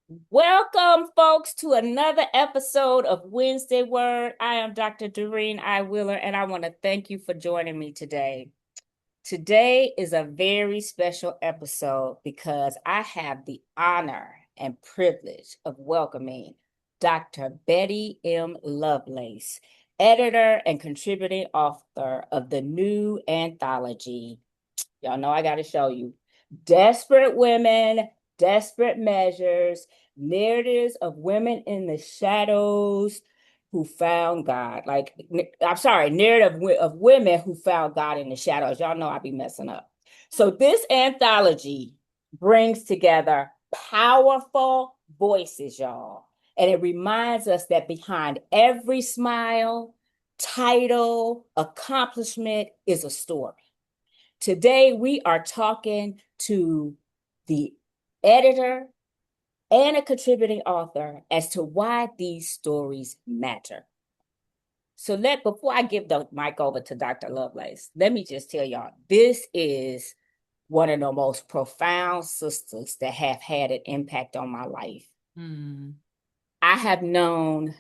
Welcome, folks, to another episode of Wednesday Word. I am Dr. Durene Wheeler, and I want to thank you for joining me today. Today is a very special episode because I have the honor and privilege of welcoming Dr. Betty M. Lovelace, editor and contributing author of the new anthology. Y'all know I got to show you. Desperate Women, Desperate Measures, Narratives of Women in the Shadows who found God. I'm sorry, narrative of women who found God in the shadows. Y'all know I be messing up. So this anthology brings together powerful voices, y'all. And it reminds us that behind every smile, title, accomplishment is a story. Today, we are talking to the editor and a contributing author as to why these stories matter. Before I give the mic over to Dr. Lovelace, let me just tell y'all, this is one of the most profound sisters that have had an impact on my life. I have known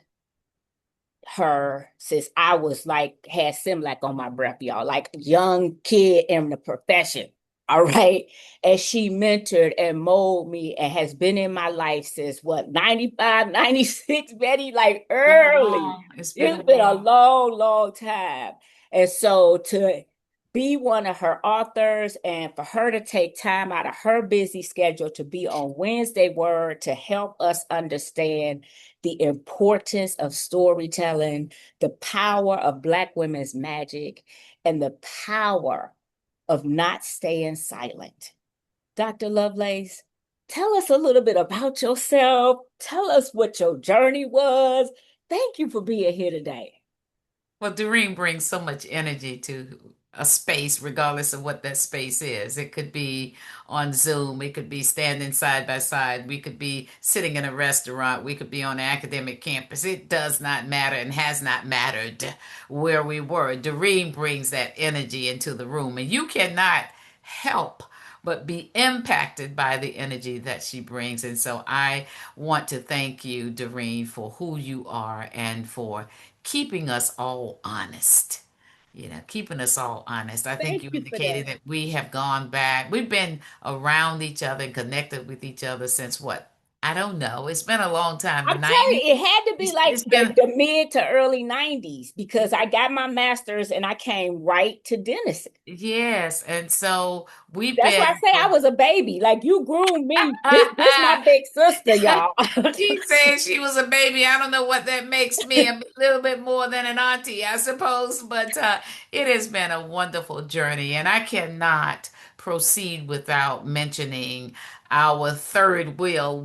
her since I was had Similac on my breath, y'all, like young kid in the profession. All right. And she mentored and molded me and has been in my life since what, 95, 96, Betty, like early. It's been It's a been a while. long, long time. And so to be one of her authors and for her to take time out of her busy schedule to be on Wednesday Word to help us understand the importance of storytelling, the power of Black women's magic, and the power of not staying silent. Dr. Lovelace, tell us a little bit about yourself. Tell us what your journey was. Thank you for being here today. Well, Doreen brings so much energy to a space, regardless of what that space is. It could be on Zoom, it could be standing side by side, we could be sitting in a restaurant, we could be on an academic campus. It does not matter and has not mattered where we were. Doreen brings that energy into the room, and you cannot help but be impacted by the energy that she brings. And so I want to thank you, Doreen, for who you are and for keeping us all honest. Keeping us all honest. I think Thank you you for that. indicated that we have gone back. We've been around each other and connected with each other since what? I don't know. It's been a long time. The I'm telling 90s. you, it had to be like It's been the mid to early 90s because I got my master's and I came right to dentistry. yes. And so we've That's why I been say I was a baby. Like you groomed me. This my big sister, y'all. She said she was a baby. I don't know what that makes me. A little bit more than an auntie, I suppose. But it has been a wonderful journey, and I cannot proceed without mentioning our third wheel,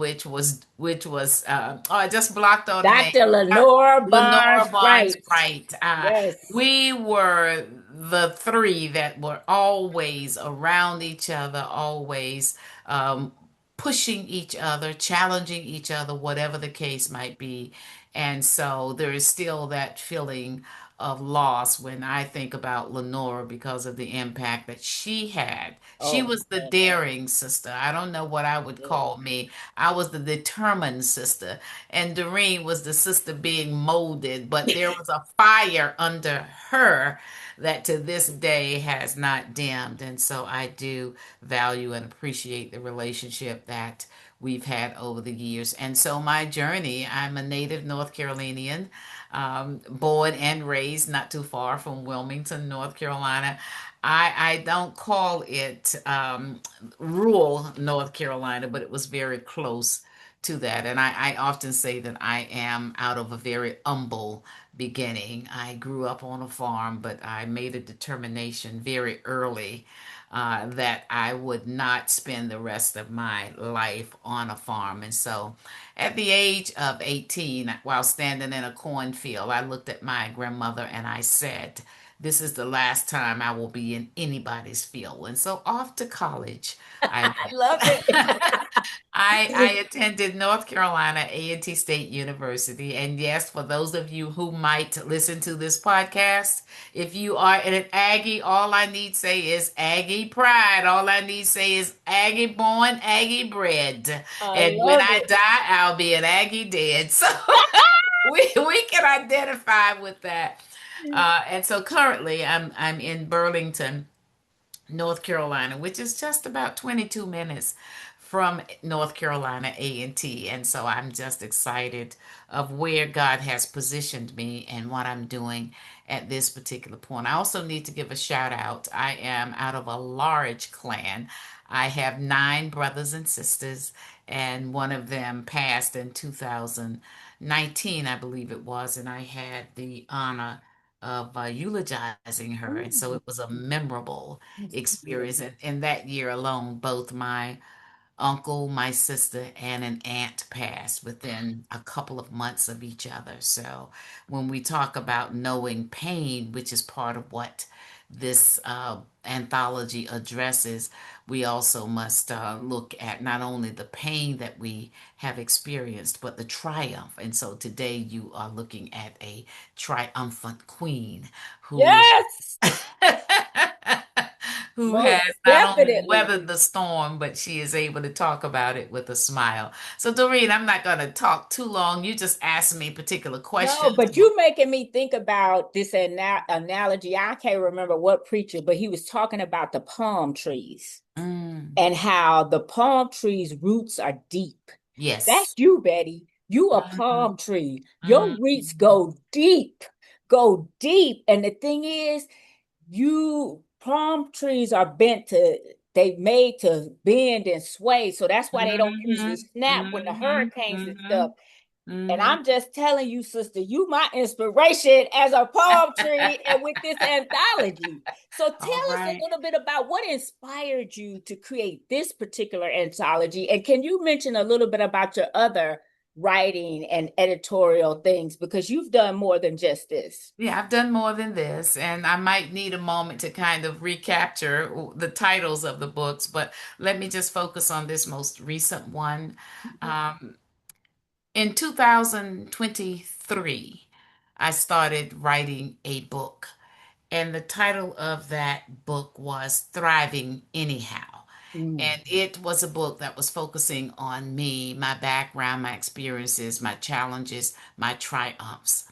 oh, I just blocked on the name. Dr. Lenore Lenora Barnes Barnes Wright. Wright. Yes. We were the three that were always around each other, always um, pushing each other, challenging each other, whatever the case might be. And so there is still that feeling of loss when I think about Lenora because of the impact that she had. She Oh, was the man. daring sister. I don't know what I would Yeah. call me. I was the determined sister, and Doreen was the sister being molded, but there was a fire under her that to this day has not dimmed. And so I do value and appreciate the relationship that we've had over the years. And so my journey, I'm a native North Carolinian, born and raised not too far from Wilmington, North Carolina. I don't call it rural North Carolina, but it was very close to that. And I often say that I am out of a very humble beginning. I grew up on a farm, but I made a determination very early that I would not spend the rest of my life on a farm. And so at the age of 18, while standing in a cornfield, I looked at my grandmother and I said, this is the last time I will be in anybody's field. And so off to college I I love it. went. I I attended North Carolina A&T State University. And yes, for those of you who might listen to this podcast, if you are an Aggie, all I need say is Aggie pride. All I need say is Aggie born, Aggie bred. I And when love I it. die, I'll be an Aggie dead. So we can identify with that. And so currently I'm in Burlington, North Carolina, which is just about 22 minutes from North Carolina A&T. And so I'm just excited of where God has positioned me and what I'm doing at this particular point. I also need to give a shout out. I am out of a large clan. I have 9 brothers and sisters, and one of them passed in 2019, I believe it was, and I had the honor of eulogizing her. And so Mm. it was a memorable That's good. experience. And in that year alone, both my uncle, my sister, and an aunt passed within a couple of months of each other. So when we talk about knowing pain, which is part of what this anthology addresses, we also must look at not only the pain that we have experienced, but the triumph. And so today you are looking at a triumphant queen who Yes, who has most not only definitely. weathered the storm, but she is able to talk about it with a smile. So, Doreen, I'm not going to talk too long. You just asked me particular No, questions. but you making me think about this analogy. I can't remember what preacher, but he was talking about the palm trees Mm, and how the palm trees' roots are deep. That's yes. you, Betty. You a Mhm, palm tree. Your roots mhm, go deep, go deep. And the thing is, you palm trees are bent to they made to bend and sway. So that's why they don't usually mhm, snap when the mhm, hurricanes and stuff. mhm, And mhm. I'm just telling you, sister, you my inspiration as a palm tree and with this anthology. So tell All us a right. little bit about what inspired you to create this particular anthology. And can you mention a little bit about your other writing and editorial things? Because you've done more than just this. Yeah, I've done more than this, and I might need a moment to kind of recapture the titles of the books, but let me just focus on this most recent one. Um, in 2023, I started writing a book, and the title of that book was Thriving Anyhow. Mm. And it was a book that was focusing on me, my background, my experiences, my challenges, my triumphs.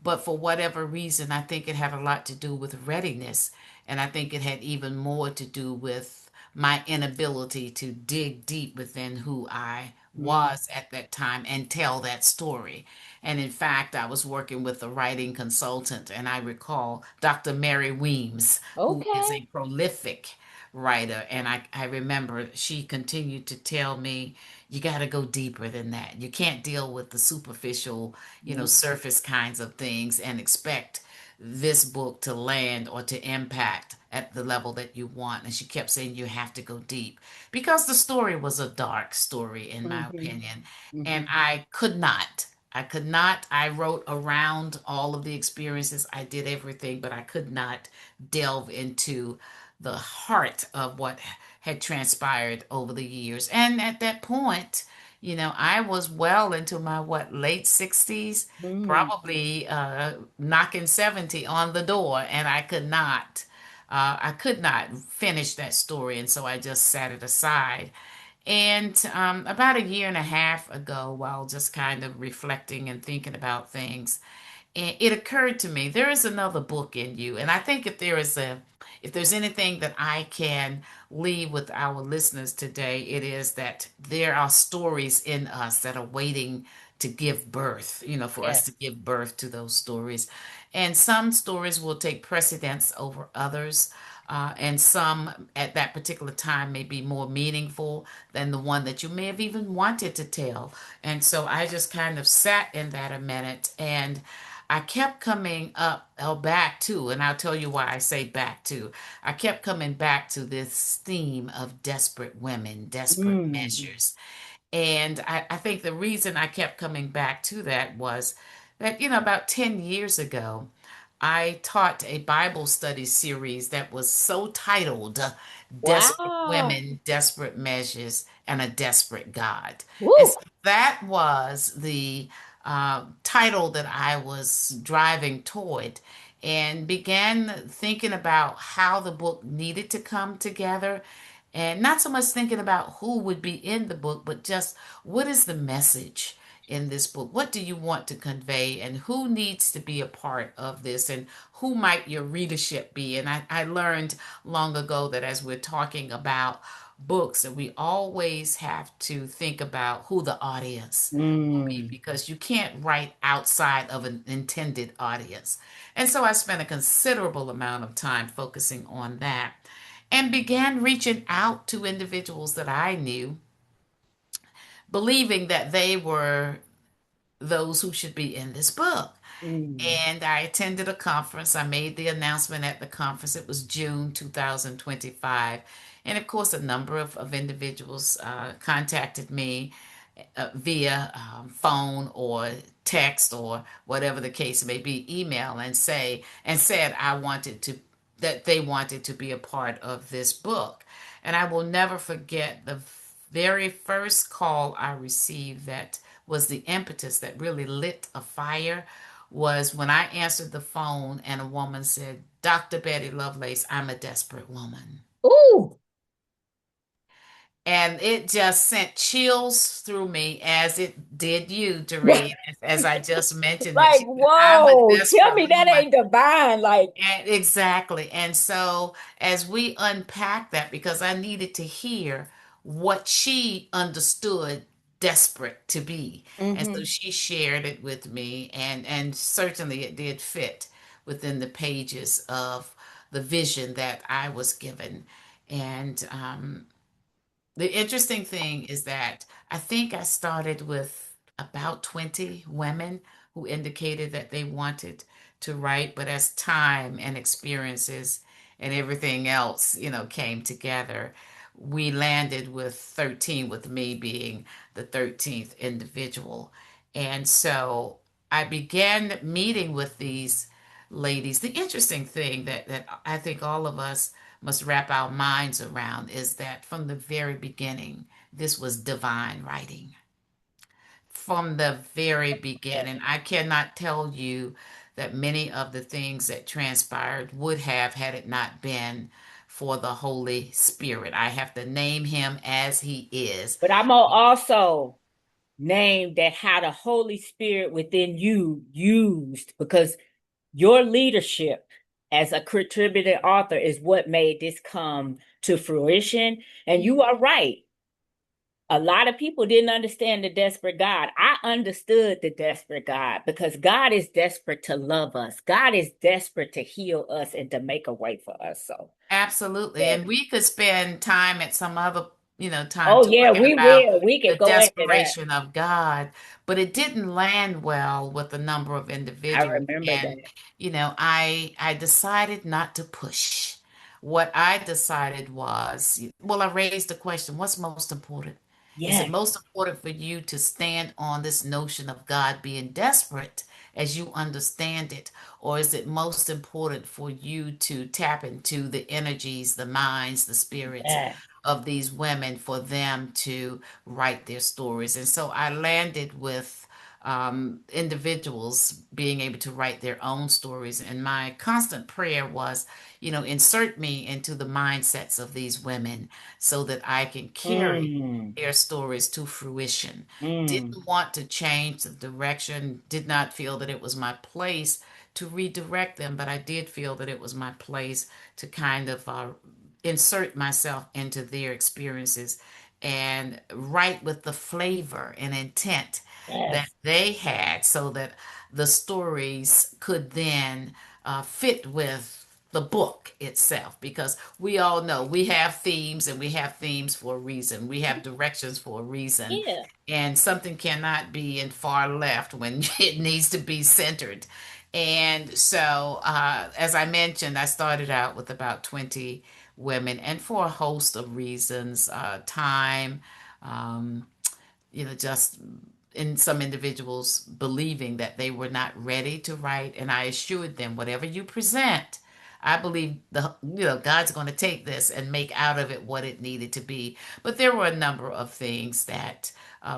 But for whatever reason, I think it had a lot to do with readiness. And I think it had even more to do with my inability to dig deep within who I Mm. was at that time and tell that story. And in fact, I was working with a writing consultant, and I recall Dr. Mary Weems, who is Okay. a prolific writer. And I remember she continued to tell me, you got to go deeper than that. You can't deal with the superficial, Mm. surface kinds of things and expect this book to land or to impact at the level that you want. And she kept saying, you have to go deep because the story was a dark story, in my Mm-hmm. opinion. And Mm-hmm. I could not. I could not. I wrote around all of the experiences. I did everything, but I could not delve into the heart of what had transpired over the years. And at that point, I was well into my late 60s, Mm. probably knocking 70 on the door, and I could not finish that story, and so I just set it aside. And about a year and a half ago, while just kind of reflecting and thinking about things, and it occurred to me there is another book in you. And I think if there's anything that I can leave with our listeners today, it is that there are stories in us that are waiting to give birth, for us Yes. to give birth to those stories. And some stories will take precedence over others. And some at that particular time may be more meaningful than the one that you may have even wanted to tell. And so I just kind of sat in that a minute, and I kept coming up or back to, and I'll tell you why I say back to. I kept coming back to this theme of desperate women, desperate Mm. measures. And I think the reason I kept coming back to that was that, about 10 years ago, I taught a Bible study series that was so titled Desperate Wow. Women, Desperate Measures. and a desperate God. And Woo! so that was the title that I was driving toward, and began thinking about how the book needed to come together. And not so much thinking about who would be in the book, but just what is the message in this book? What do you want to convey, and who needs to be a part of this, and who might your readership be? And I learned long ago that as we're talking about books, that we always have to think about who the audience will be, Mm, because you can't write outside of an intended audience. And so I spent a considerable amount of time focusing on that, and began reaching out to individuals that I knew, believing that they were those who should be in this book. mm. And I attended a conference. I made the announcement at the conference. It was June 2025. And of course, a number of individuals contacted me via phone or text or whatever the case may be, email, and said I wanted to that they wanted to be a part of this book. And I will never forget the very first call I received that was the impetus that really lit a fire, was when I answered the phone and a woman said, "Dr. Betty Lovelace, I'm a desperate woman." Ooh, And it just sent chills through me, as it did you, Doreen, as I just mentioned that like, she said, "I'm a whoa, tell desperate me that woman." ain't divine. Like, And exactly. And so as we unpack that, because I needed to hear what she understood desperate to be. And so hmm. she shared it with me, and certainly it did fit within the pages of the vision that I was given. And the interesting thing is that I think I started with about 20 women who indicated that they wanted to write, but as time and experiences and everything else, came together, we landed with 13, with me being the 13th individual. And so I began meeting with these ladies. The interesting thing that I think all of us must wrap our minds around is that from the very beginning, this was divine writing. From the very beginning, I cannot tell you that many of the things that transpired would have had it not been for the Holy Spirit. I have to name him as he is. But I'm gonna also name that how the Holy Spirit within you used because your leadership as a contributing author is what made this come to fruition. And you are right. A lot of people didn't understand the desperate God. I understood the desperate God because God is desperate to love us. God is desperate to heal us and to make a way for us. So, Absolutely. yeah. And we could spend time at some other, time Oh, yeah, talking we about will. We the can go into that. desperation of God, but it didn't land well with a number of I individuals. remember And, that. I decided not to push. What I decided was, well, I raised the question, what's most important? Is it Yes, most important for you to stand on this notion of God being desperate as you understand it? Or is it most important for you to tap into the energies, the minds, the spirits yes, of these women, for them to write their stories? And so I landed with individuals being able to write their own stories. And my constant prayer was, insert me into the mindsets of these women so that I can carry mm, their stories to fruition. mm, Didn't want to change the direction, did not feel that it was my place to redirect them, but I did feel that it was my place to kind of insert myself into their experiences and write with the flavor and intent that yes, they had, so that the stories could then fit with the book itself, because we all know we have themes, and we have themes for a reason. We have directions for a reason, yeah. and something cannot be in far left when it needs to be centered. And so, as I mentioned, I started out with about 20 women, and for a host of reasons, time, um, just in some individuals believing that they were not ready to write. And I assured them, whatever you present, I believe God's going to take this and make out of it what it needed to be. But there were a number of things that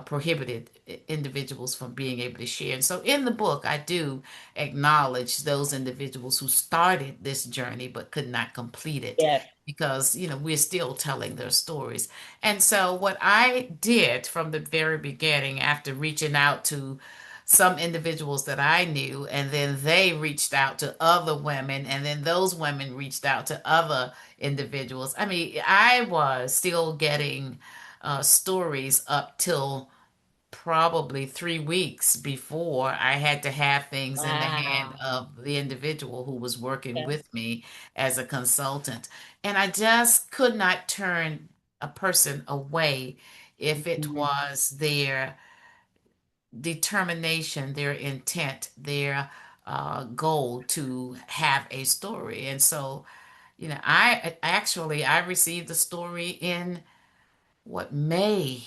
prohibited individuals from being able to share. And so in the book, I do acknowledge those individuals who started this journey but could not complete it Yes. because we're still telling their stories. And so what I did from the very beginning, after reaching out to some individuals that I knew, and then they reached out to other women, and then those women reached out to other individuals. I mean, I was still getting stories up till probably 3 weeks before I had to have things in the hand Wow. of the individual who was working Okay. with me as a consultant. And I just could not turn a person away if it Mhm. was their determination, their intent, their goal to have a story. And so, I received the story in May,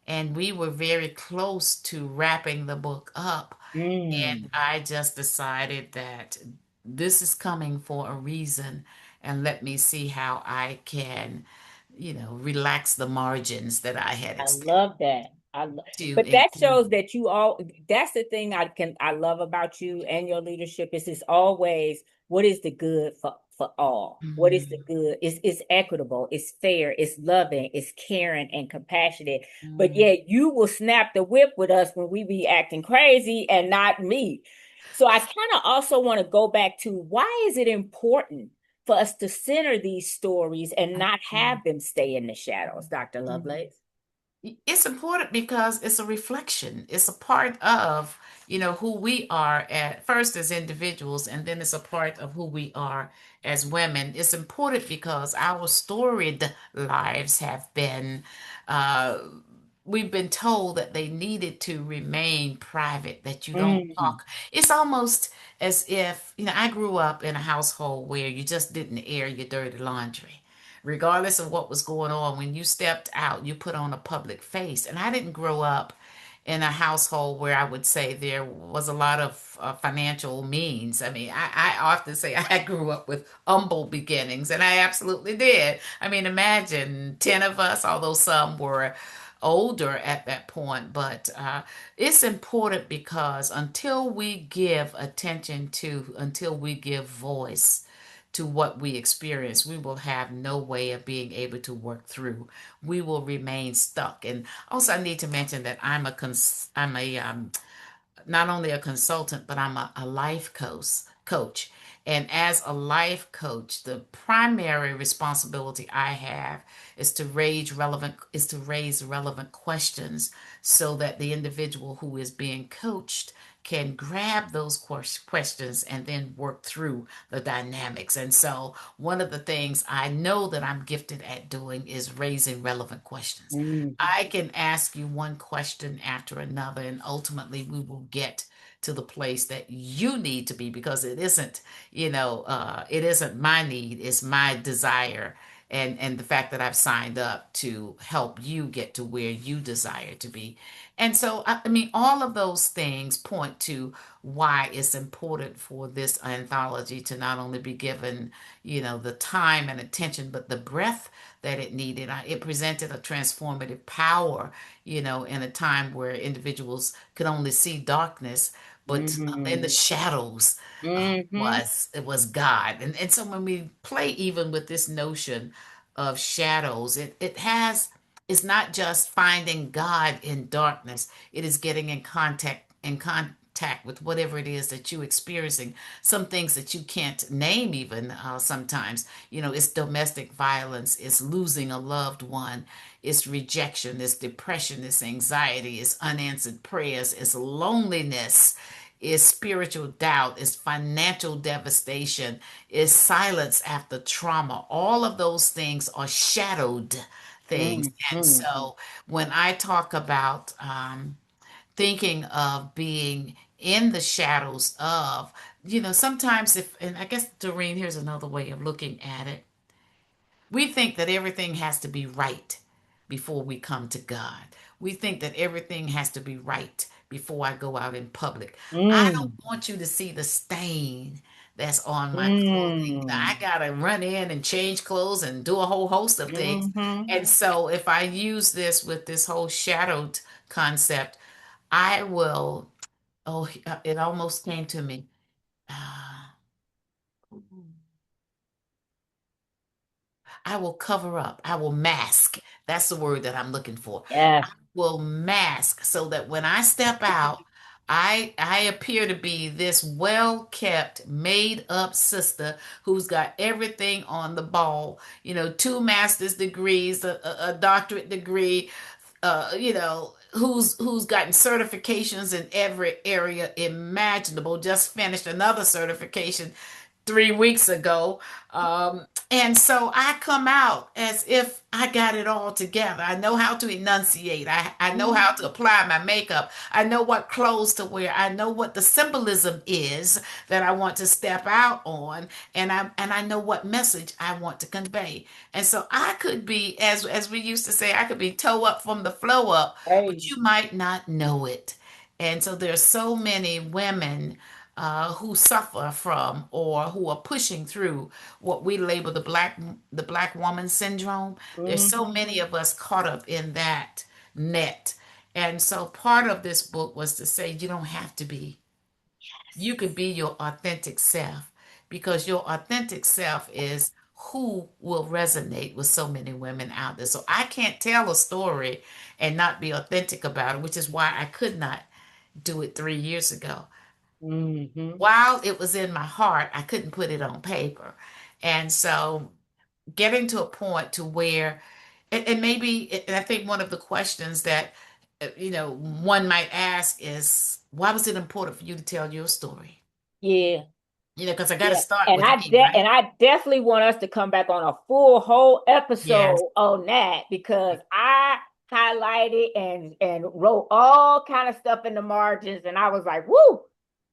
and we were very close to wrapping the book up. And Mm. I just decided that this is coming for a reason, and let me see how I can, relax the margins that I had I extended love that. to But that include. shows that that's the thing I love about you and your leadership is it's always what is the good for all? What is the Mhm, good? It's equitable, it's fair, it's loving, it's caring and compassionate. But mhm, yet you will snap the whip with us when we be acting crazy and not me. So I kind of also want to go back to why is it important for us to center these stories and not have them stay in the shadows, Dr. mhm. Lovelace? It's important because it's a reflection. It's a part of, who we are at first as individuals, and then it's a part of who we are as women. It's important because our storied lives have been, uh, we've been told that they needed to remain private, that you don't Mm, talk. It's almost as if, I grew up in a household where you just didn't air your dirty laundry regardless of what was going on. When you stepped out, you put on a public face. And I didn't grow up in a household where I would say there was a lot of financial means. I mean, I often say I grew up with humble beginnings, and I absolutely did. I mean, imagine 10 of us, although some were older at that point. But it's important because until we give voice to what we experience, we will have no way of being able to work through. We will remain stuck. And also, I need to mention that I'm a not only a consultant, but I'm a life coach. And as a life coach, the primary responsibility I have is to raise relevant questions so that the individual who is being coached can grab those questions and then work through the dynamics. And so one of the things I know that I'm gifted at doing is raising relevant questions. mm, I can ask you one question after another, and ultimately we will get to the place that you need to be because it isn't my need, it's my desire. And the fact that I've signed up to help you get to where you desire to be. And so, I mean, all of those things point to why it's important for this anthology to not only be given, the time and attention, but the breadth that it needed. It presented a transformative power, in a time where individuals could only see darkness, but in the mm, shadows mm-hmm, was God. And so when we play even with this notion of shadows, it's not just finding God in darkness. It is getting in contact with whatever it is that you're experiencing. Some things that you can't name even sometimes. It's domestic violence, it's losing a loved one, it's rejection, it's depression, it's anxiety, it's unanswered prayers, it's loneliness, is spiritual doubt, is financial devastation, is silence after trauma. All of those things are shadowed things. And mm-hmm. so when I talk about thinking of being in the shadows of, sometimes and I guess, Doreen, here's another way of looking at it. We think that everything has to be right before we come to God. We think that everything has to be right before I go out in public. I don't Mm, want you to see the stain that's on my clothing. I Mm. gotta run in and change clothes and do a whole host of things. Mm-hmm. And so if I use this with this whole shadowed concept, I will, oh, it almost came to me. Uh, I will cover up. I will mask. That's the word that I'm looking for. Yes. Will mask so that when I step out, I appear to be this well-kept, made-up sister who's got everything on the ball. You know, two master's degrees, a doctorate degree, who's gotten certifications in every area imaginable. Just finished another certification 3 weeks ago. And so I come out as if I got it all together. I know how to enunciate. I know how to apply my makeup. I know what clothes to wear. I know what the symbolism is that I want to step out on. And I know what message I want to convey. And so I could be, as we used to say, I could be toe up from the flow up, Hey. but you might not know it. And so there's so many women who suffer from or who are pushing through what we label the black woman syndrome. There's so Mm-hmm. many of us caught up in that net. And so part of this book was to say you don't have to be. You could be your authentic self because your authentic self is who will resonate with so many women out there. So I can't tell a story and not be authentic about it, which is why I could not do it 3 years ago. Mm-hmm. While it was in my heart, I couldn't put it on paper. And so getting to a point to where, and maybe, and I think one of the questions that, one might ask is, why was it important for you to tell your story? Yeah. Because I got to Yeah. start And with I me, de right? and I definitely want us to come back on a full whole Yes. episode on that because I highlighted and wrote all kind of stuff in the margins and I was like, woo,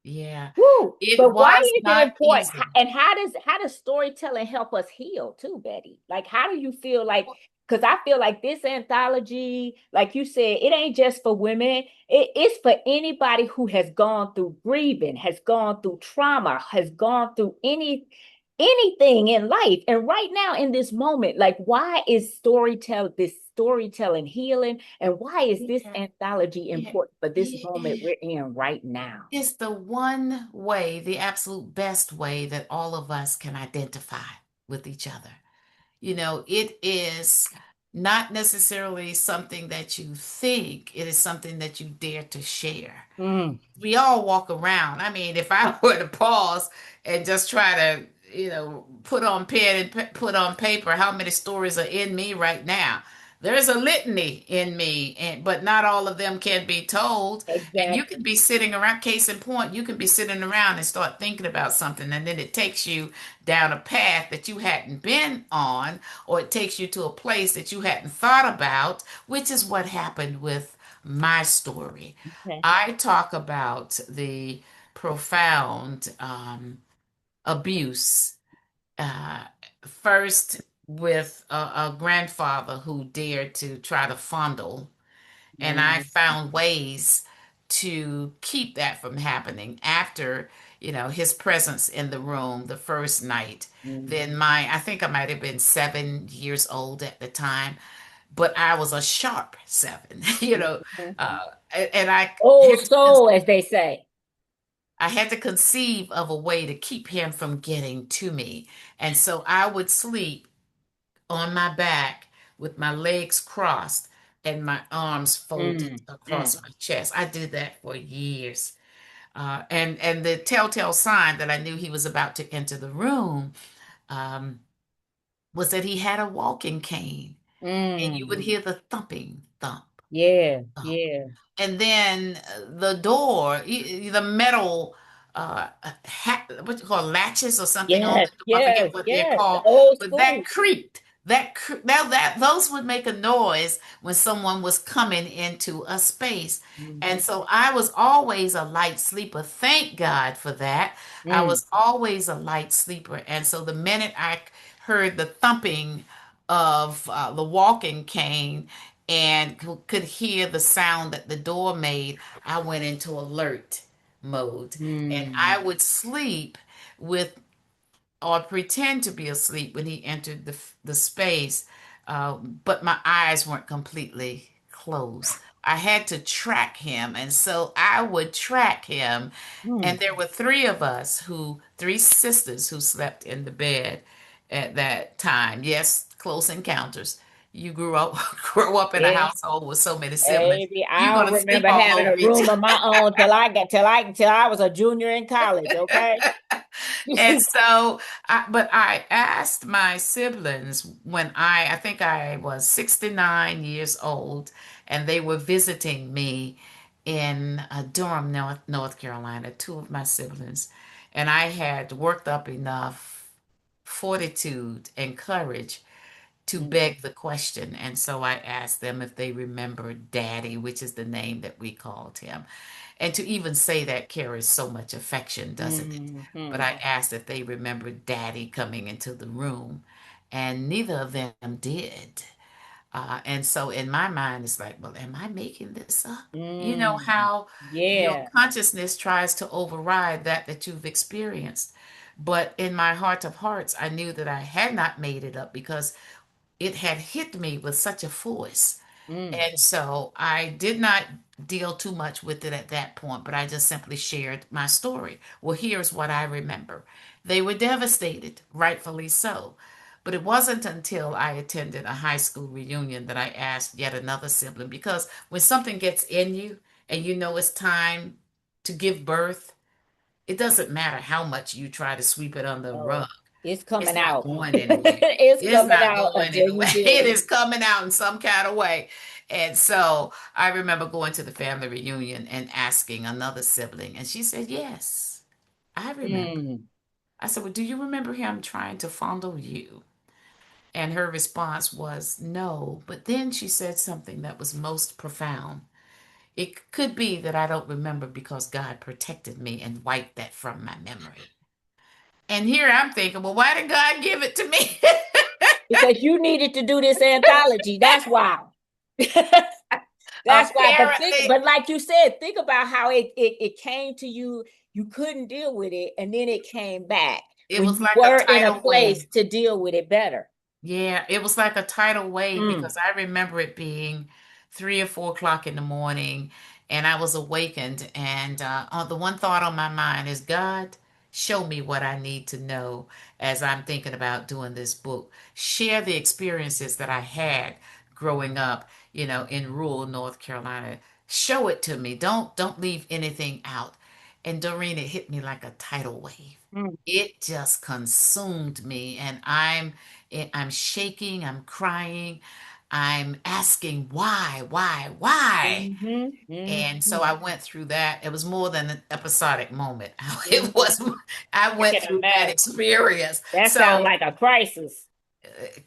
Yeah. woo. It But why was is it not important? easy. And how does storytelling help us heal too, Betty? Like how do you feel like because I feel like this anthology, like you said, it ain't just for women. It's for anybody who has gone through grieving, has gone through trauma, has gone through anything in life. And right now in this moment, like why is storytelling healing? And why is this Yeah. anthology Yeah. important for this moment Yeah. we're in right now? It's the one way, the absolute best way that all of us can identify with each other. It is not necessarily something that you think, it is something that you dare to share. Mm, We all walk around. I mean, if I were to pause and just try to, put on pen and put on paper how many stories are in me right now. There's a litany in me, but not all of them can be told. And you exactly. can be sitting around, case in point, you can be sitting around and start thinking about something, and then it takes you down a path that you hadn't been on, or it takes you to a place that you hadn't thought about, which is what happened with my story. Okay. I talk about the profound abuse, uh, first with a grandfather who dared to try to fondle, and I Mm, found ways to keep that from happening after, his presence in the room the first night. mm, Then I think I might have been 7 years old at the time, but I was a sharp seven, mm. uh, and I Old had to soul, as they say. I had to conceive of a way to keep him from getting to me. And so I would sleep on my back with my legs crossed and my arms folded Mm, mm, across my chest. I did that for years. And the telltale sign that I knew he was about to enter the room um, was that he had a walking cane, and you would mm. hear the thumping thump, Yeah, thump. yeah. And then the door, the metal, what you call latches or something on Yes, the door. I forget yes, what they're yes. The called, old but that school. creaked. Now that those would make a noise when someone was coming into a space. And Mhm. so I was always a light sleeper. Thank God for that. I Mm, was always a light sleeper. And so the minute I heard the thumping of the walking cane and could hear the sound that the door made, I went into alert mode. And mm, I would sleep with or pretend to be asleep when he entered the space, but my eyes weren't completely closed. I had to track him, and so I would track him. And Mm. there were three sisters who slept in the bed at that time. Yes, close encounters. You grew up grow up in a Yeah, household with so many siblings. baby. You're I don't gonna sleep remember all having over a each room of my own till I was a junior in college. Okay. And so, but I asked my siblings when I think I was 69 years old, and they were visiting me in Durham, North Carolina, two of my siblings. And I had worked up enough fortitude and courage to Mm, beg the question. And so I asked them if they remembered Daddy, which is the name that we called him. And to even say that carries so much affection, doesn't it? But mhm, I asked if they remembered Daddy coming into the room, and neither of them did. And so in my mind, it's like, well, am I making this up? You know mm. how your Yeah. consciousness tries to override that you've experienced. But in my heart of hearts, I knew that I had not made it up because it had hit me with such a force. Mm, And so I did not deal too much with it at that point, but I just simply shared my story. Well, here's what I remember. They were devastated, rightfully so. But it wasn't until I attended a high school reunion that I asked yet another sibling, because when something gets in you and you know it's time to give birth, it doesn't matter how much you try to sweep it under the rug. oh, it's It's coming not out. going anywhere. It's It's coming not out going until anywhere. you do It it. is coming out in some kind of way. And so I remember going to the family reunion and asking another sibling, and she said, yes, I remember. Mm, I said, well, do you remember him trying to fondle you? And her response was no. But then she said something that was most profound. It could be that I don't remember because God protected me and wiped that from my memory. And here I'm thinking, well, why did God give it to me? because you needed to do this anthology. That's why. That's why. Apparently, But like you said, think about how it came to you. You couldn't deal with it, and then it came back it when was you like a were in a tidal place wave. to deal with it better. Yeah, it was like a tidal wave Mm, because I remember it being 3 or 4 o'clock in the morning, and I was awakened. And the one thought on my mind is, God, show me what I need to know as I'm thinking about doing this book. Share the experiences that I had growing up, in rural North Carolina. Show it to me. Don't leave anything out. And Doreen, it hit me like a tidal wave. mm, It just consumed me, and I'm shaking, I'm crying, I'm asking why? mhm, And so mhm, I went through that. It was more than an episodic moment. It mhm. was, I I went can through that imagine. experience. That sounds So like a crisis.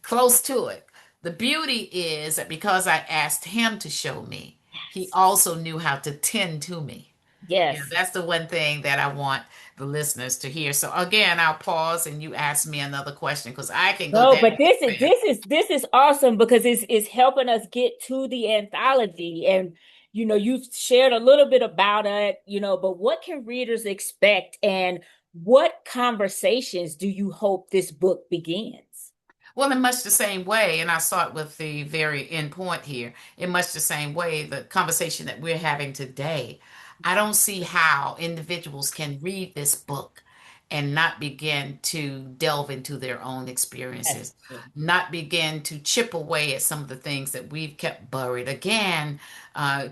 close to it. The beauty is that because I asked him to show me, he Yes. also knew how to tend to me. Yes. That's the one thing that I want the listeners to hear. So again, I'll pause and you ask me another question because I can go No, down but this path. this is awesome because it's helping us get to the anthology. And you've shared a little bit about it, but what can readers expect, and what conversations do you hope this book begins? Well, in much the same way, and I start with the very end point here, in much the same way, the conversation that we're having today, I don't see how individuals can read this book and not begin to delve into their own Yes. experiences, not begin to chip away at some of the things that we've kept buried. Again,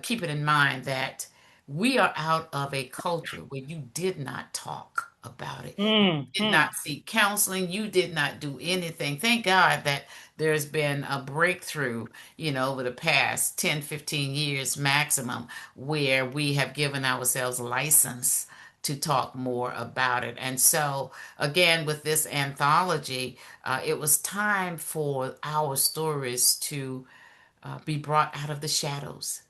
keeping in mind that we are out of a culture where you did not talk about it. Did Mm-hmm. not seek counseling. You did not do anything. Thank God that there's been a breakthrough, over the past 10, 15 years maximum, where we have given ourselves license to talk more about it. And so, again, with this anthology, it was time for our stories to be brought out of the shadows.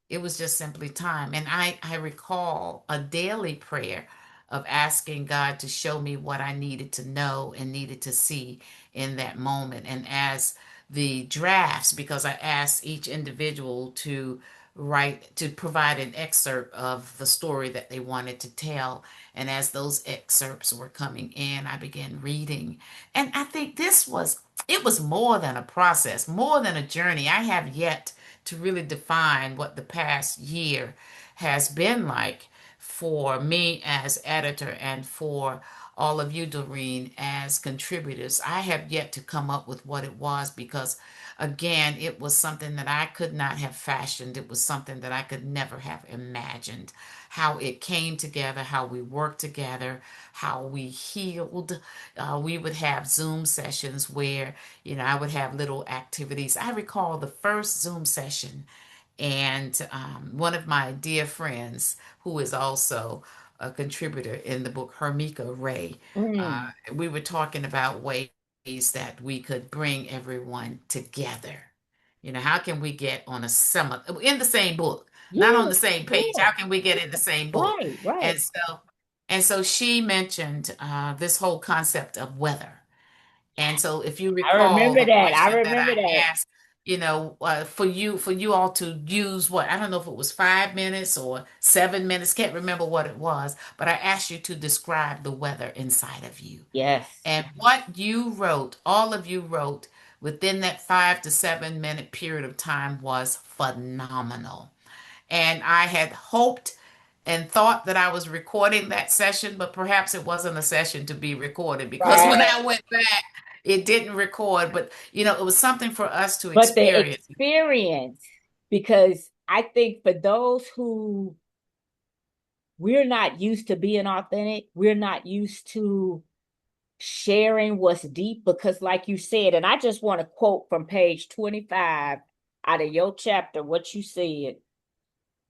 It was just simply time. And I recall a daily prayer of asking God to show me what I needed to know and needed to see in that moment. And as the drafts, because I asked each individual to write, to provide an excerpt of the story that they wanted to tell. And as those excerpts were coming in, I began reading. And I think it was more than a process, more than a journey. I have yet to really define what the past year has been like for me as editor and for all of you, Doreen, as contributors. I have yet to come up with what it was because, again, it was something that I could not have fashioned. It was something that I could never have imagined. How it came together, how we worked together, how we healed. We would have Zoom sessions where, I would have little activities. I recall the first Zoom session, and one of my dear friends, who is also a contributor in the book, Hermika Ray, Mm. we were talking about ways that we could bring everyone together. How can we get on a similar, in the same book, not on Yeah, the same page? yeah. How can we get in the same book? Right, right. And so she mentioned this whole concept of weather. And so if you I recall remember the that. I question that remember I that. asked, for you all to use what, I don't know if it was 5 minutes or 7 minutes, can't remember what it was, but I asked you to describe the weather inside of you. Yes. And what you wrote, all of you wrote within that 5 to 7 minute period of time was phenomenal. And I had hoped and thought that I was recording that session, but perhaps it wasn't a session to be recorded because when Right. I went back, it didn't record. But, it was something for us to But the experience. experience, because I think for those who we're not used to being authentic, we're not used to sharing what's deep, because, like you said, and I just want to quote from page 25 out of your chapter, what you said.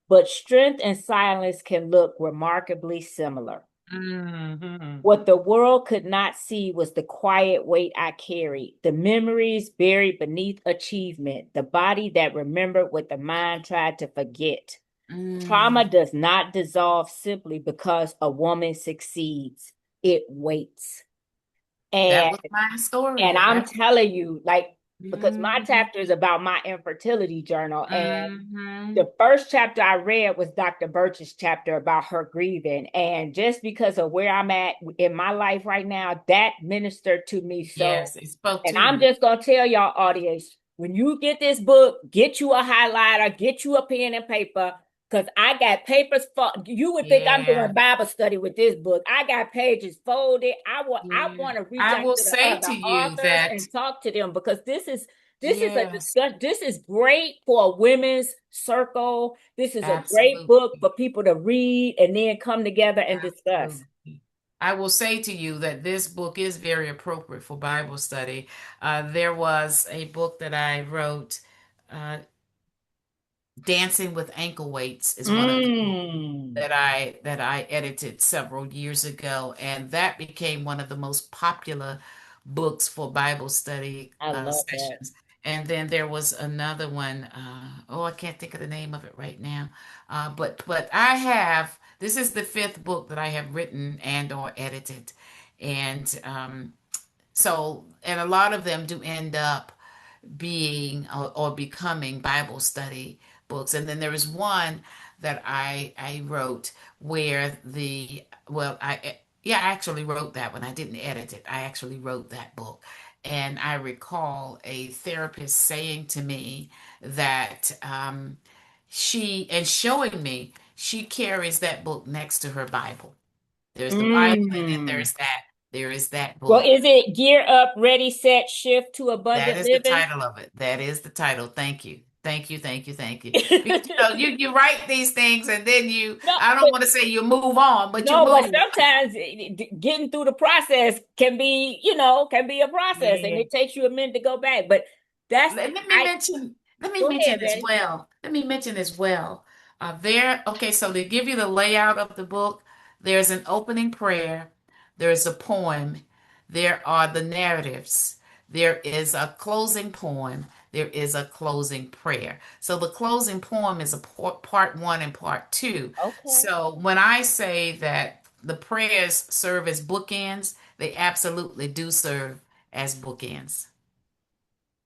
But strength and silence can look remarkably similar. Hmm. What the world could not see was the quiet weight I carried, the memories buried beneath achievement, the body that remembered what the mind tried to forget. Trauma Mm. does not dissolve simply because a woman succeeds. It waits. That And was my and story. I'm telling you, like, because my Hmm. chapter is about my infertility journal, and Hmm. the first chapter I read was Dr. Birch's chapter about her grieving. And just because of where I'm at in my life right now, that ministered to me so. Yes, it spoke And to I'm you. just going to tell y'all, audience, when you get this book, get you a highlighter, get you a pen and paper, because I got papers for you. Would think I'm Yeah. doing Bible study with this book. I got pages folded. I Yeah. want to reach I out will to the say other to you authors that, and talk to them, because this is a yes, discuss. This is great for a women's circle. This is a great book absolutely. for people to read and then come together and discuss. Absolutely. I will say to you that this book is very appropriate for Bible study. There was a book that I wrote, uh, Dancing with Ankle Weights is one of the books Mm, that I edited several years ago, and that became one of the most popular books for Bible study I love that. sessions. And then there was another one. Oh, I can't think of the name of it right now. But I have, this is the fifth book that I have written and or edited, and and a lot of them do end up being or becoming Bible study books. And then there was one that I wrote where I actually wrote that one. I didn't edit it. I actually wrote that book. And I recall a therapist saying to me that showing me she carries that book next to her Bible. There's the Bible, and then Mm. there is that Well, book. is it Gear Up, Ready, Set, Shift to That Abundant is the Living? title of it. That is the title. Thank you. Thank you. Thank you. Thank you. Because you write these things and then No, I don't but want to say you move on, but you no, but move. sometimes getting through the process can be a process, and Yeah. it takes you a minute to go back. But that's Let me I mention, let me go ahead, mention as Betty. well. Let me mention as well. Okay, so to give you the layout of the book, there's an opening prayer, there's a poem, there are the narratives, there is a closing poem, there is a closing prayer. So the closing poem is a part one and part two. Okay. So when I say that the prayers serve as bookends, they absolutely do serve as bookends.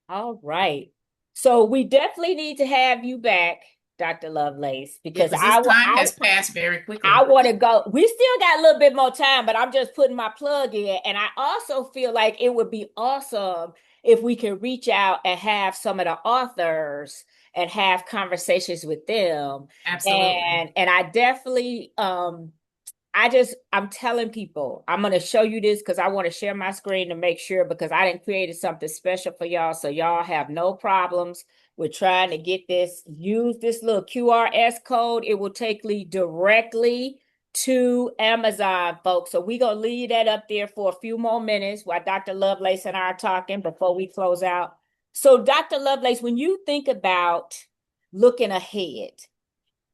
All right. So we definitely need to have you back. Dr. Lovelace, It because was this time has passed very I quickly. want to go. We still got a little bit more time, but I'm just putting my plug in. And I also feel like it would be awesome if we could reach out and have some of the authors and have conversations with them. Absolutely. And I definitely I'm telling people, I'm going to show you this because I want to share my screen to make sure because I didn't created something special for y'all. So y'all have no problems with trying to get this. Use this little QRS code. It will take you directly to Amazon, folks. So we're going to leave that up there for a few more minutes while Dr. Lovelace and I are talking before we close out. So, Dr. Lovelace, when you think about looking ahead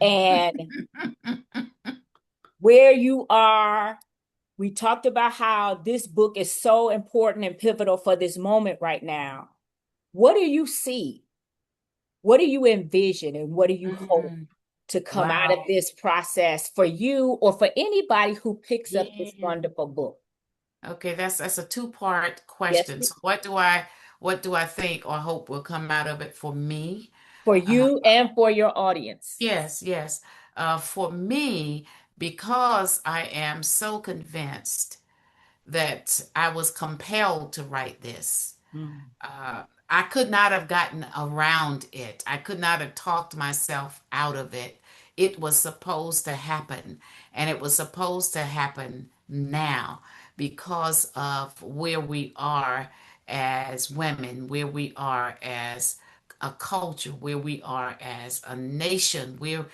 and where you are, we talked about how this book is so important and pivotal for this moment right now. What do you see? What do you envision? And what do you hope Mm, to come out of wow. this process for you or for anybody who picks up this Yeah. wonderful book? Okay, that's a two-part Yes, question. So what do I think or hope will come out of it for me? for Uh, you and for your audience. yes, yes. For me, because I am so convinced that I was compelled to write this. Mm. I could not have gotten around it. I could not have talked myself out of it. It was supposed to happen, and it was supposed to happen now because of where we are as women, where we are as a culture, where we are as a nation, where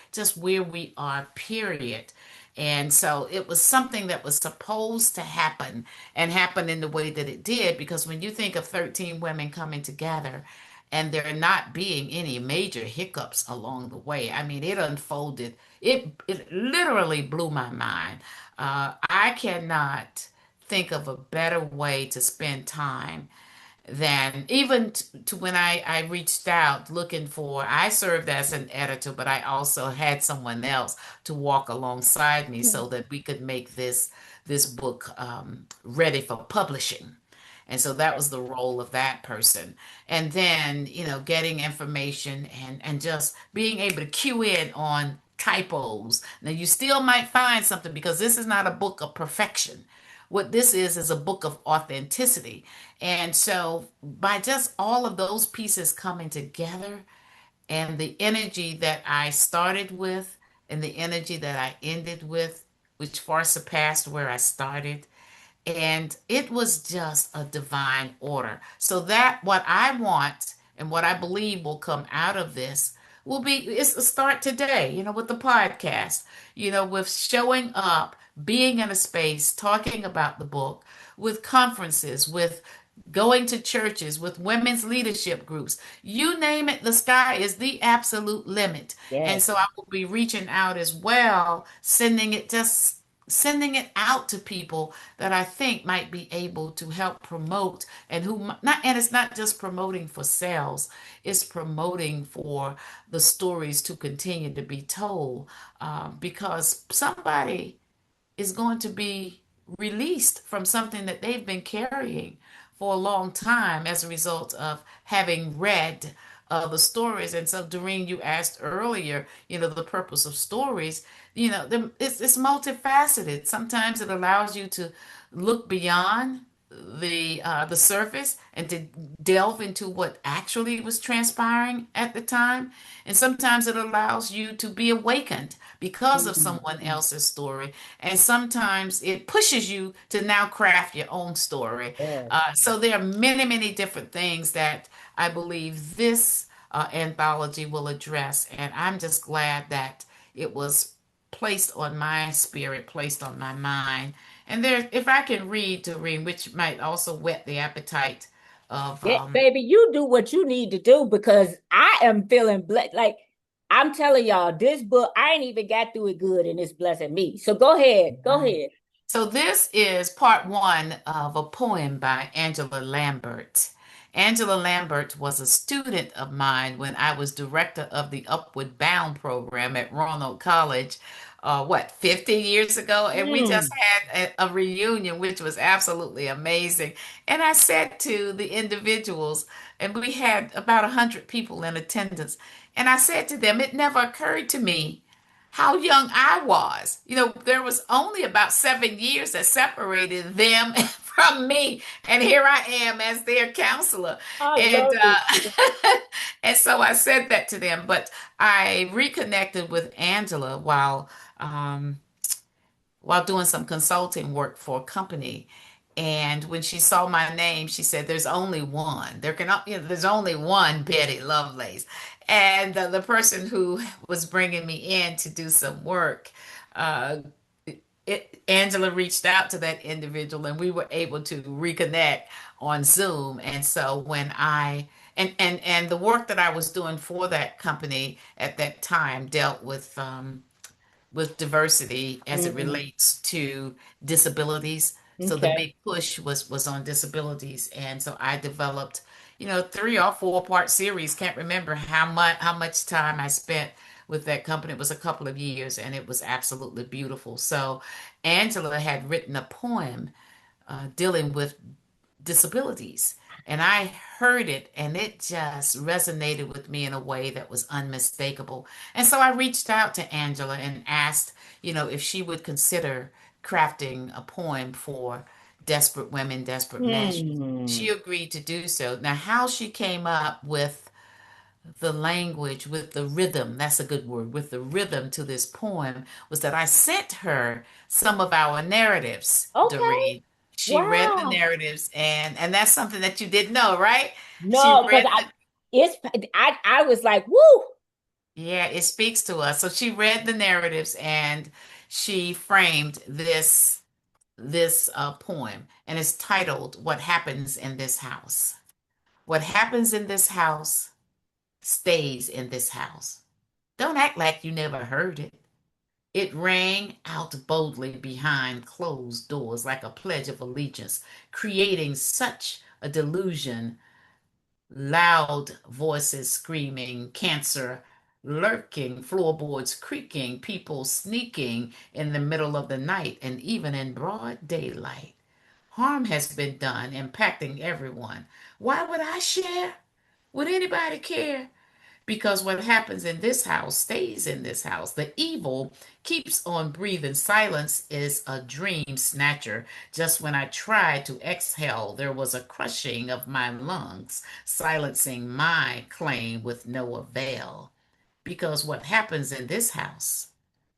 we are, period. And so it was something that was supposed to happen and happen in the way that it did, because when you think of 13 women coming together and there not being any major hiccups along the way, I mean, it unfolded. It literally blew my mind. I cannot think of a better way to spend time than even to when I reached out looking for, I served as an editor, but I also had someone else to walk alongside me so that we could make this book ready for publishing. And so that was the role of that person. And then, getting information and just being able to cue in on typos. Now, you still might find something because this is not a book of perfection. What this is a book of authenticity. And so, by just all of those pieces coming together and the energy that I started with and the energy that I ended with, which far surpassed where I started, and it was just a divine order. So that what I want and what I believe will come out of this will be, it's a start today, with the podcast, with showing up, being in a space, talking about the book, with conferences, with going to churches, with women's leadership groups. You name it, the sky is the absolute limit. And Yes. so I will be reaching out as well, sending it out to people that I think might be able to help promote, and it's not just promoting for sales, it's promoting for the stories to continue to be told, because somebody is going to be released from something that they've been carrying for a long time as a result of having read the stories. And so, Doreen, you asked earlier, the purpose of stories. It's multifaceted. Sometimes it allows you to look beyond the surface and to delve into what actually was transpiring at the time. And sometimes it allows you to be awakened because of Mhm. someone else's story. And sometimes it pushes you to now craft your own story. Yes. So there are many, many different things that I believe this anthology will address. And I'm just glad that it was placed on my spirit, placed on my mind. And there, if I can read, to read, which might also whet the appetite of, Yeah, baby, you do what you need to do because I am feeling like I'm telling y'all, this book, I ain't even got through it good and it's blessing me. So go ahead. Go ahead. So this is part one of a poem by Angela Lambert. Angela Lambert was a student of mine when I was director of the Upward Bound program at Roanoke College, 50 years ago? And we just Mm. had a reunion, which was absolutely amazing. And I said to the individuals, and we had about 100 people in attendance, and I said to them, it never occurred to me how young I was. There was only about 7 years that separated them from me, and here I am as their counselor. I And love it. and so I said that to them. But I reconnected with Angela um, while doing some consulting work for a company. And when she saw my name, she said, "There's only one. There's only one Betty Lovelace." And the person who was bringing me in to do some work, uh, Angela reached out to that individual, and we were able to reconnect on Zoom. And so when I and the work that I was doing for that company at that time dealt with diversity as it Mm. relates to disabilities. So the Okay. big push was on disabilities, and so I developed, 3 or 4 part series. Can't remember how much time I spent with that company. It was a couple of years, and it was absolutely beautiful. So Angela had written a poem dealing with disabilities. And I heard it and it just resonated with me in a way that was unmistakable. And so I reached out to Angela and asked, if she would consider crafting a poem for desperate women, desperate men. She Hmm. agreed to do so. Now, how she came up with the language, with the rhythm, that's a good word, with the rhythm to this poem, was that I sent her some of our narratives, Okay. Doreen. She read the Wow. narratives, and that's something that you didn't know, right? She No, because read the I was like, woo. Yeah, it speaks to us. So she read the narratives and she framed this poem, and it's titled "What Happens in This House." What happens in this house stays in this house. Don't act like you never heard it. It rang out boldly behind closed doors like a pledge of allegiance, creating such a delusion. Loud voices screaming, cancer lurking, floorboards creaking, people sneaking in the middle of the night and even in broad daylight. Harm has been done, impacting everyone. Why would I share? Would anybody care? Because what happens in this house stays in this house. The evil keeps on breathing. Silence is a dream snatcher. Just when I tried to exhale, there was a crushing of my lungs, silencing my claim with no avail. Because what happens in this house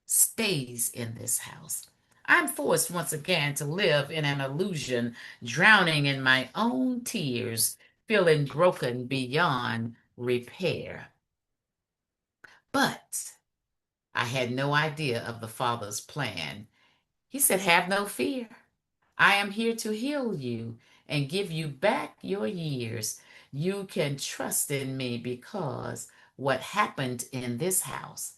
stays in this house. I'm forced once again to live in an illusion, drowning in my own tears, feeling broken beyond repair. But I had no idea of the Father's plan. He said, "Have no fear. I am here to heal you and give you back your years. You can trust in me because what happened in this house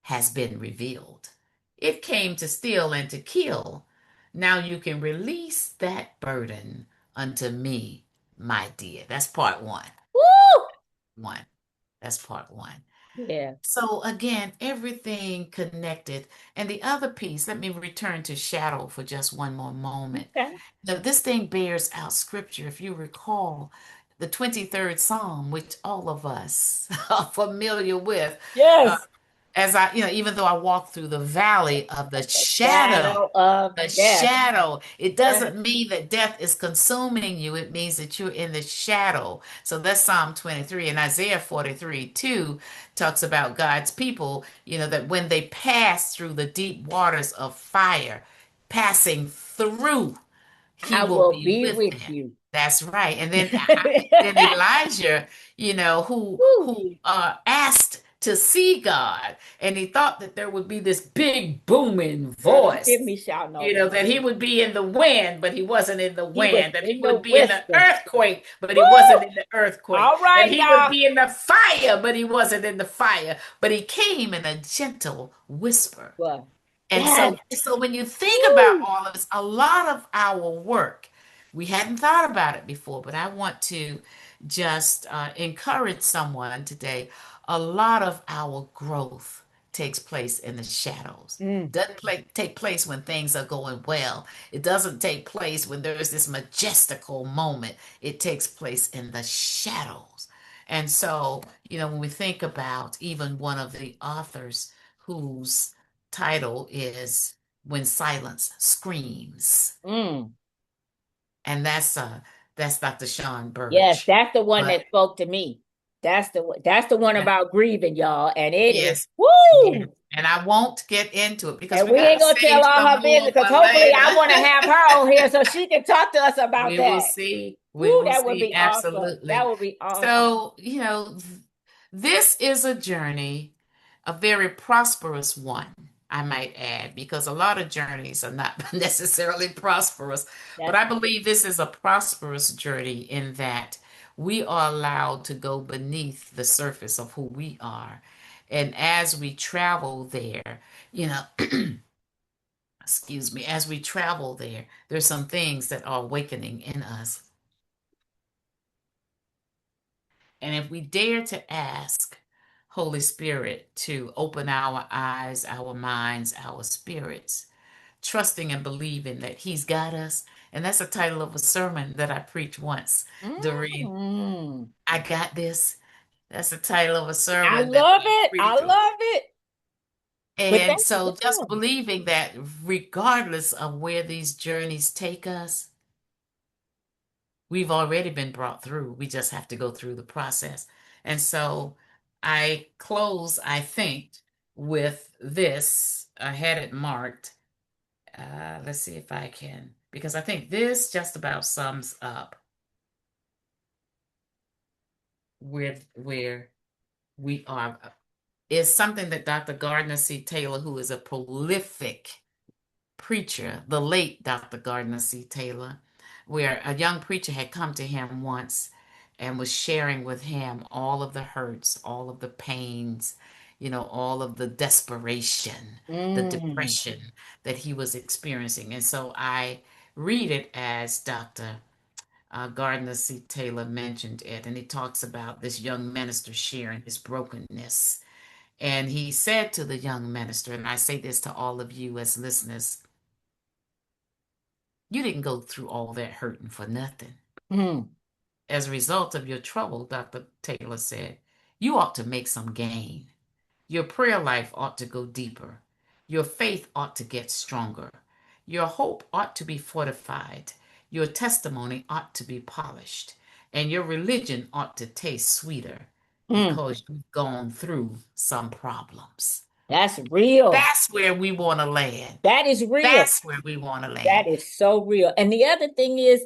has been revealed. It came to steal and to kill. Now you can release that burden unto me, my dear." That's part one. Woo. One. That's part one. Yeah. So again, everything connected. And the other piece, let me return to shadow for just one more moment. Okay. Now, this thing bears out scripture. If you recall, the 23rd Psalm, which all of us are familiar with, uh, Yes. as even though I walk through the valley of The shadow of the death. shadow, it Yes. doesn't mean that death is consuming you. It means that you're in the shadow. So that's Psalm 23. And Isaiah 43 2 talks about God's people, that when they pass through the deep waters of fire, passing through, he I will will be be with with them. you. That's right. And then Elijah, who Woo. asked to see God, and he thought that there would be this big booming Girl, don't voice, get me shouting over that you. he would be in the wind, but he wasn't in the He was wind, that he in the would be in the whisper. earthquake, but he wasn't Woo! in the earthquake, All that right he would now. be in the fire, but he wasn't in the fire, but he came in a gentle whisper. But And yes. so when you think about Woo. all of this, a lot of our work, we hadn't thought about it before, but I want to, just encourage someone today, a lot of our growth takes place in the shadows. Mm. Take place when things are going well. It doesn't take place when there's this majestical moment. It takes place in the shadows. And so, when we think about even one of the authors whose title is When Silence Screams, Mm. and that's Dr. Sean Yes, Birch. that's the one But that spoke to me. That's the one that, about grieving, y'all. And it is yes, yes. woo. And I won't get into it because And we we got ain't to gonna tell save all some her business more because for hopefully later. I want to have her on here so she can talk to us about We will that. see. We Woo, will that would see. be awesome. That Absolutely. would be awesome. So, this is a journey, a very prosperous one, I might add, because a lot of journeys are not necessarily prosperous. But That's I believe this is a prosperous journey in that we are allowed to go beneath the surface of who we are. And as we travel there, you know, excuse me, as we travel there, there's some things that are awakening in us. And if we dare to ask Holy Spirit to open our eyes, our minds, our spirits, trusting and believing that He's got us. And that's the title of a sermon that I preached once, Doreen. mm. I got this. That's the title of a I sermon that love I it. I preached. love it. But And that's so just yeah. believing that regardless of where these journeys take us, we've already been brought through. We just have to go through the process. And so I close, I think, with this. I had it marked. Let's see if I can, because I think this just about sums up where we are. Is something that Dr. Gardner C. Taylor, who is a prolific preacher, the late Dr. Gardner C. Taylor, where a young preacher had come to him once and was sharing with him all of the hurts, all of the pains, all of the desperation, the Mm. depression that he was experiencing. And so I read it as Dr. Gardner C. Taylor mentioned it, and he talks about this young minister sharing his brokenness. And he said to the young minister, and I say this to all of you as listeners, you didn't go through all that hurting for nothing. Mm. As a result of your trouble, Dr. Taylor said, you ought to make some gain. Your prayer life ought to go deeper. Your faith ought to get stronger. Your hope ought to be fortified. Your testimony ought to be polished. And your religion ought to taste sweeter Mm. because you've gone through some problems. That's real. That's where we want to land. That is real. That's where we want to land. That is so real. And the other thing is,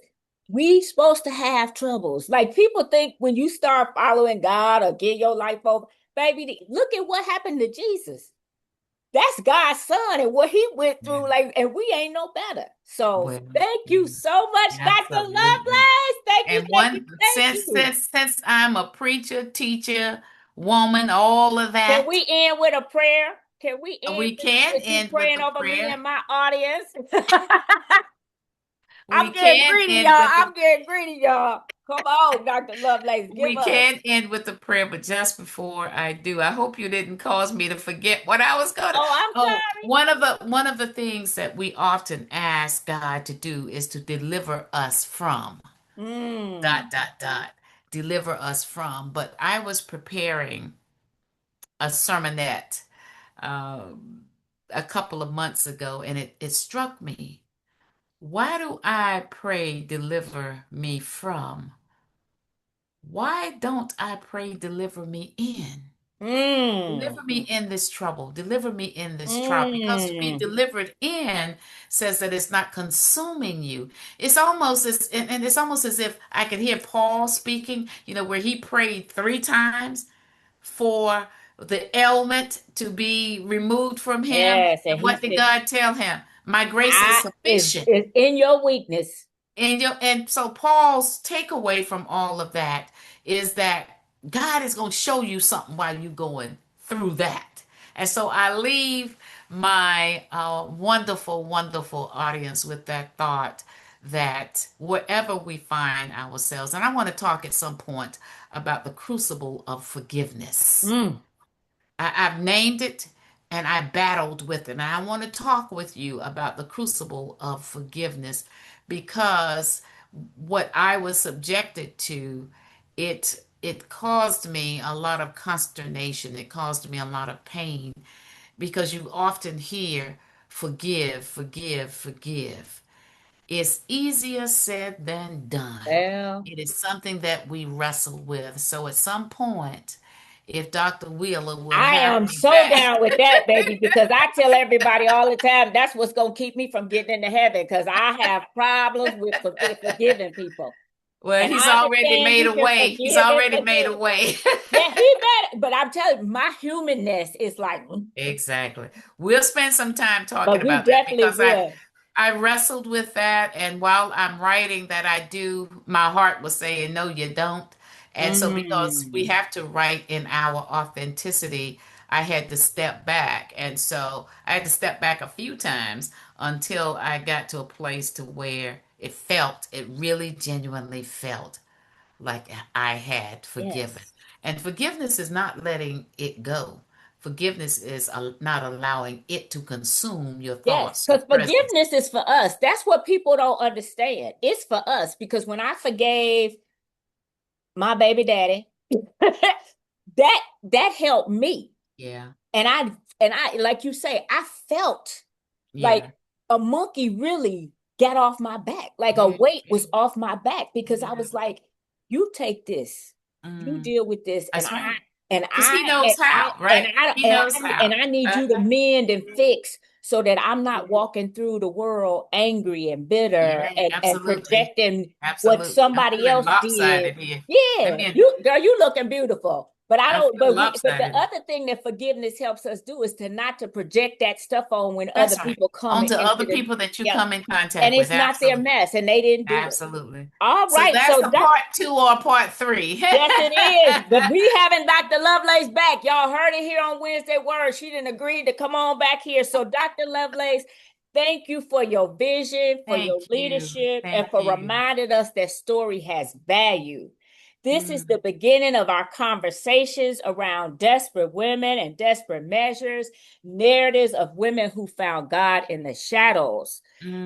we supposed to have troubles. Like people think when you start following God or get your life over, baby, look at what happened to Jesus. That's God's son and what he went Yeah. through. Like, and we ain't no better. So Well, thank you mm, so much, Dr. absolutely. Lovelace. Thank you, And thank you, one thank since you. since since I'm a preacher, teacher, woman, all of Can that, we end with a prayer? Can we end we can with you end with praying the over me prayer. and my audience? We I'm getting can greedy, end y'all. with the I'm getting greedy, y'all. Come on, Dr. Lovelace, give we us. can end with the prayer, but just before I do, I hope you didn't cause me to forget what I was gonna. Oh, I'm Oh, sorry. one of the things that we often ask God to do is to deliver us from Mm. dot dot dot deliver us from. But I was preparing a sermonette um, a couple of months ago, and it struck me. Why do I pray, deliver me from? Why don't I pray, deliver me in? Mm. Deliver me in this trouble. Deliver me in this trial. Because to be Mm. delivered in says that it's not consuming you. It's almost as, and it's almost as if I could hear Paul speaking, where he prayed 3 times for the ailment to be removed from him. Yes, and And he what did said, God tell him? My grace is I sufficient. is in your weakness. And so Paul's takeaway from all of that is that God is going to show you something while you're going through that. And so I leave my wonderful, wonderful audience with that thought that wherever we find ourselves, and I want to talk at some point about the crucible of forgiveness. Mm. I've named it and I battled with it. And I want to talk with you about the crucible of forgiveness because what I was subjected to, it caused me a lot of consternation. It caused me a lot of pain because you often hear forgive, forgive, forgive. It's easier said than done. Well, It is something that we wrestle with. So at some point, if Dr. Wheeler will I have am me so back. down with that, baby, because I tell everybody all the time that's what's going to keep me from getting into heaven because I have problems with forgiving people. Well, And he's I already understand made you a can way. He's forgive and already made a forget. way. Yeah, he better. But I'm telling you, my humanness is like, Exactly. We'll spend some time talking but we about that definitely because will. I wrestled with that, and while I'm writing that I do, my heart was saying no, you don't. And so because we Mm. have to write in our authenticity, I had to step back. And so I had to step back a few times until I got to a place to where it really genuinely felt like I had forgiven. Yes. And forgiveness is not letting it go. Forgiveness is not allowing it to consume your Yes, thoughts, your because presence. forgiveness is for us. That's what people don't understand. It's for us because when I forgave my baby daddy, that helped me. Yeah, And I like you say, I felt like yeah, a monkey really got off my back. Like a yeah, weight yeah, was off my back because I yeah. was like, you take this, you Mm, deal with this, and that's I right. and Because I he knows and I how, and right? I He and knows I how. and I need you to Uh-huh. mend and fix so that I'm not walking through the world angry and bitter Yeah, and absolutely. projecting what Absolutely. I'm somebody feeling else did. lopsided here. Let Yeah, me, you girl, you looking beautiful. But I I don't. feel But the lopsided. other thing that forgiveness helps us do is to not to project that stuff on when other That's right. people come On to into other the. people that you Yeah, come in and contact with. it's not their Absolutely. mess, and they didn't do it. Absolutely. All So right, that's so the part two or part three. yes, it is. But we having Dr. Lovelace back. Y'all heard it here on Wednesday Word. She didn't agree to come on back here. So, Dr. Lovelace, thank you for your vision, for your Thank you. leadership, and Thank for you. reminding us that story has value. This is the Mm, beginning of our conversations around desperate women and desperate measures, narratives of women who found God in the shadows.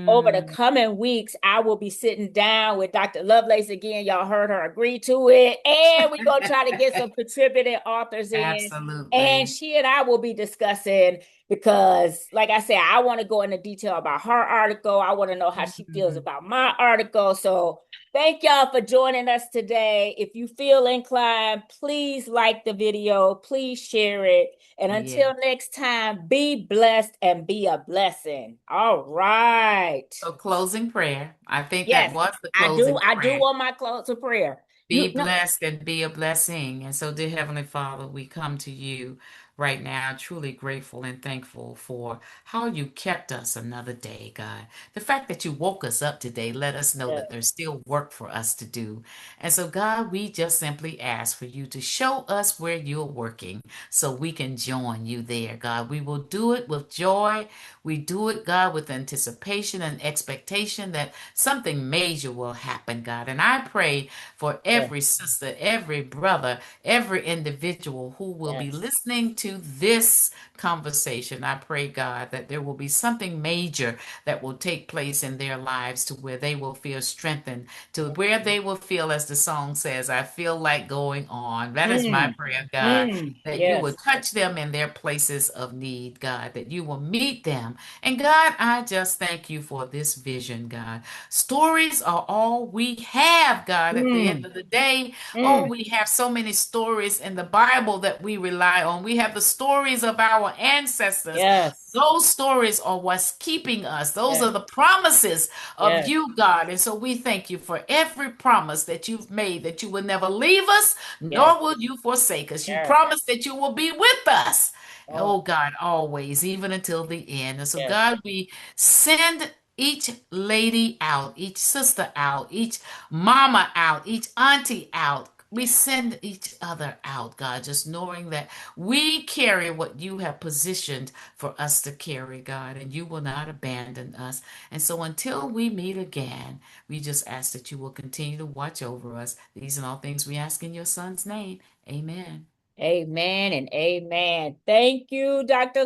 Over the mm, coming weeks, I will be sitting down with Dr. Lovelace again. Y'all heard her agree to it. And we're going to try to get some contributing authors in. And absolutely. she and I will be discussing because, like I said, I want to go into detail about her article. I want to know how she feels Mhm. about my article. So, thank y'all for joining us today. If you feel inclined, please like the video, please share it. And Yeah. until next time, be blessed and be a blessing. All right. So closing prayer. I think that Yes, was the I do. closing I do prayer. want my close of prayer. You Be know, blessed and be a blessing. And so, dear Heavenly Father, we come to you right now, truly grateful and thankful for how you kept us another day, God. The fact that you woke us up today let us know that yes, there's still work for us to do. And so, God, we just simply ask for you to show us where you're working so we can join you there, God. We will do it with joy. We do it, God, with anticipation and expectation that something major will happen, God. And I pray for yes, every sister, every brother, every individual who will be yes, listening to this conversation. I pray, God, that there will be something major that will take place in their lives to where they will feel strengthened, to where they will feel, as the song says, I feel like going on. That is my prayer, God, that you will yes, touch them in their places of need, God, that you will meet them. And God, I just thank you for this vision, God. Stories are all we have, God, at the end mm, of the day. Oh, mm, we have so many stories in the Bible that we rely on. We have the stories of our ancestors. yes, Those stories are what's keeping us. Those yes, are the promises of yes, you, God. And so we thank you for every promise that you've made, that you will never leave us, yes, nor will you forsake us. You yes. promised that you will be with us. Oh, Oh, God, always, even until the end. And so, yes, God, we send each lady out, each sister out, each mama out, each auntie out, We send each other out, God, just knowing that we carry what you have positioned for us to carry, God, and you will not abandon us. And so until we meet again, we just ask that you will continue to watch over us. These and all things we ask in your son's name. Amen. Amen and amen. Thank you, Dr.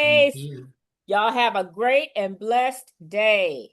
Thank Lovelace. you. Y'all have a great and blessed day.